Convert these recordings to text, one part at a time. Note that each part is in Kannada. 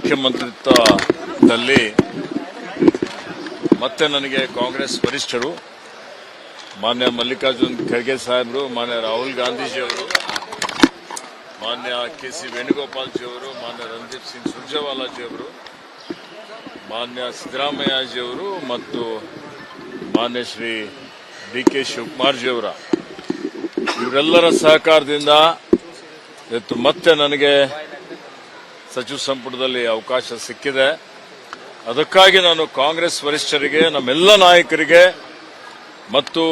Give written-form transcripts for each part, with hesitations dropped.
ಮುಖ್ಯಮಂತ್ರಿತ್ವದಲ್ಲಿ ಮತ್ತೆ ನನಗೆ ಕಾಂಗ್ರೆಸ್ ವರಿಷ್ಠರು ಮಾನ್ಯ ಮಲ್ಲಿಕಾರ್ಜುನ್ ಖರ್ಗೆ ಸಾಹೇಬರು, ಮಾನ್ಯ ರಾಹುಲ್ ಗಾಂಧೀಜಿಯವರು, ಮಾನ್ಯ ಕೆ.ಸಿ. ವೇಣುಗೋಪಾಲ್ಜಿಯವರು, ಮಾನ್ಯ ರಣದೀಪ್ ಸಿಂಗ್ ಸುರ್ಜೇವಾಲಾಜಿಯವರು, ಮಾನ್ಯ ಸಿದ್ದರಾಮಯ್ಯಜಿಯವರು ಮತ್ತು ಮಾನ್ಯ ಶ್ರೀ ಡಿ.ಕೆ. ಶಿವಕುಮಾರ್ಜಿಯವರ ಇವರೆಲ್ಲರ ಸಹಕಾರದಿಂದ ಇವತ್ತು ಮತ್ತೆ ನನಗೆ ಸಚಿವ ಸಂಪುಟದಲ್ಲಿ ಅವಕಾಶ ಸಿಕ್ಕಿದೆ. ಅದಕ್ಕಾಗಿ ನಾನು ಕಾಂಗ್ರೆಸ್ ವರಿಷ್ಠರಿಗೆ, ನಮ್ಮೆಲ್ಲ ನಾಯಕರಿಗೆ ಮತ್ತು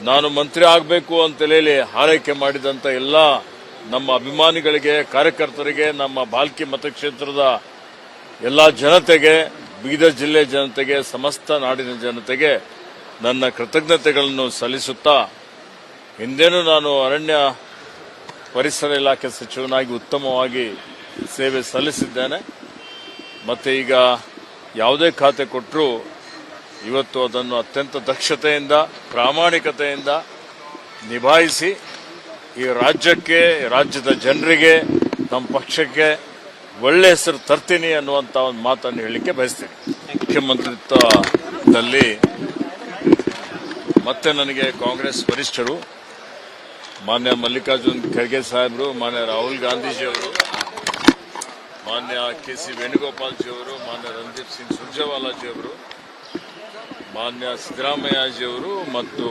ನಾನು ಮಂತ್ರಿ ಆಗಬೇಕು ಅಂತೇಳಿ ಹಾರೈಕೆ ಮಾಡಿದಂತ ಎಲ್ಲ ನಮ್ಮ ಅಭಿಮಾನಿಗಳಿಗೆ, ಕಾರ್ಯಕರ್ತರಿಗೆ, ನಮ್ಮ ಬಾಲ್ಕಿ ಮತಕ್ಷೇತ್ರದ ಎಲ್ಲ ಜನತೆಗೆ, ಬೀದರ್ ಜಿಲ್ಲೆ ಜನತೆಗೆ, ಸಮಸ್ತ ನಾಡಿನ ಜನತೆಗೆ ನನ್ನ ಕೃತಜ್ಞತೆಗಳನ್ನು ಸಲ್ಲಿಸುತ್ತಾ, ಹಿಂದೇನೂ ನಾನು ಅರಣ್ಯ ಪರಿಸರ ಇಲಾಖೆ ಸಚಿವನಾಗಿ ಉತ್ತಮವಾಗಿ ಸೇವೆ ಸಲ್ಲಿಸಿದ್ದೇನೆ. ಮತ್ತೆ ಈಗ ಯಾವುದೇ ಖಾತೆ ಕೊಟ್ಟರೂ ಇವತ್ತು ಅದನ್ನು ಅತ್ಯಂತ ದಕ್ಷತೆಯಿಂದ, ಪ್ರಾಮಾಣಿಕತೆಯಿಂದ ನಿಭಾಯಿಸಿ ಈ ರಾಜ್ಯಕ್ಕೆ, ರಾಜ್ಯದ ಜನರಿಗೆ, ನಮ್ಮ ಪಕ್ಷಕ್ಕೆ ಒಳ್ಳೆ ಹೆಸರು ತರ್ತೀನಿ ಅನ್ನುವಂಥ ಒಂದು ಮಾತನ್ನು ಹೇಳಲಿಕ್ಕೆ ಬಯಸ್ತೀನಿ. ಮುಖ್ಯಮಂತ್ರಿತ್ವದಲ್ಲಿ ಮತ್ತೆ ನನಗೆ ಕಾಂಗ್ರೆಸ್ ವರಿಷ್ಠರು ಮಾನ್ಯ ಮಲ್ಲಿಕಾರ್ಜುನ್ ಖರ್ಗೆ ಸಾಹೇಬರು, ಮಾನ್ಯ ರಾಹುಲ್ ಗಾಂಧೀಜಿಯವರು, ಮಾನ್ಯ ಕೆ.ಸಿ. ವೇಣುಗೋಪಾಲ್ಜಿಯವರು, ಮಾನ್ಯ ರಣದೀಪ್ ಸಿಂಗ್ ಸುರ್ಜೇವಾಲಾಜಿಯವರು, ಮಾನ್ಯ ಸಿದ್ದರಾಮಯ್ಯಜಿಯವರು ಮತ್ತು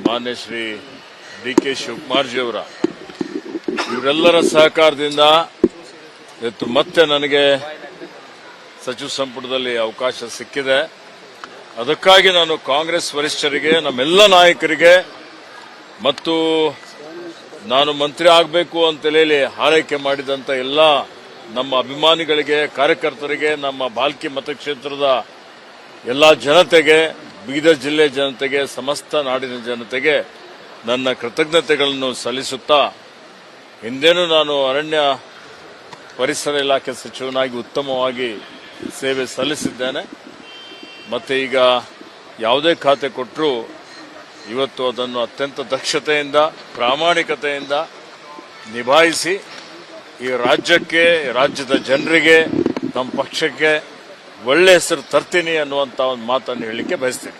ಮಾನ್ಯ ಶ್ರೀ ಡಿ.ಕೆ. ಶಿವಕುಮಾರ್ಜಿಯವರ ಇವರೆಲ್ಲರ ಸಹಕಾರದಿಂದ ಇವತ್ತು ಮತ್ತೆ ನನಗೆ ಸಚಿವ ಸಂಪುಟದಲ್ಲಿ ಅವಕಾಶ ಸಿಕ್ಕಿದೆ. ಅದಕ್ಕಾಗಿ ನಾನು ಕಾಂಗ್ರೆಸ್ ವರಿಷ್ಠರಿಗೆ, ನಮ್ಮೆಲ್ಲ ನಾಯಕರಿಗೆ ಮತ್ತು ನಾನು ಮಂತ್ರಿ ಆಗಬೇಕು ಅಂತೇಳಿ ಹಾರೈಕೆ ಮಾಡಿದಂತ ಎಲ್ಲ ನಮ್ಮ ಅಭಿಮಾನಿಗಳಿಗೆ, ಕಾರ್ಯಕರ್ತರಿಗೆ, ನಮ್ಮ ಬಾಲ್ಕಿ ಮತಕ್ಷೇತ್ರದ ಎಲ್ಲ ಜನತೆಗೆ, ಬೀದರ್ ಜಿಲ್ಲೆ ಜನತೆಗೆ, ಸಮಸ್ತ ನಾಡಿನ ಜನತೆಗೆ ನನ್ನ ಕೃತಜ್ಞತೆಗಳನ್ನು ಸಲ್ಲಿಸುತ್ತಾ, ಹಿಂದೇನೂ ನಾನು ಅರಣ್ಯ ಪರಿಸರ ಇಲಾಖೆ ಸಚಿವನಾಗಿ ಉತ್ತಮವಾಗಿ ಸೇವೆ ಸಲ್ಲಿಸಿದ್ದೇನೆ. ಮತ್ತೆ ಈಗ ಯಾವುದೇ ಖಾತೆ ಕೊಟ್ಟರೂ ಇವತ್ತು ಅದನ್ನು ಅತ್ಯಂತ ದಕ್ಷತೆಯಿಂದ, ಪ್ರಾಮಾಣಿಕತೆಯಿಂದ ನಿಭಾಯಿಸಿ ಈ ರಾಜ್ಯಕ್ಕೆ, ರಾಜ್ಯದ ಜನರಿಗೆ, ನಮ್ಮ ಪಕ್ಷಕ್ಕೆ ಒಳ್ಳೆ ಹೆಸರು ತರ್ತೀನಿ ಅನ್ನುವಂಥ ಒಂದು ಮಾತನ್ನು ಹೇಳಲಿಕ್ಕೆ ಬಯಸ್ತೀನಿ.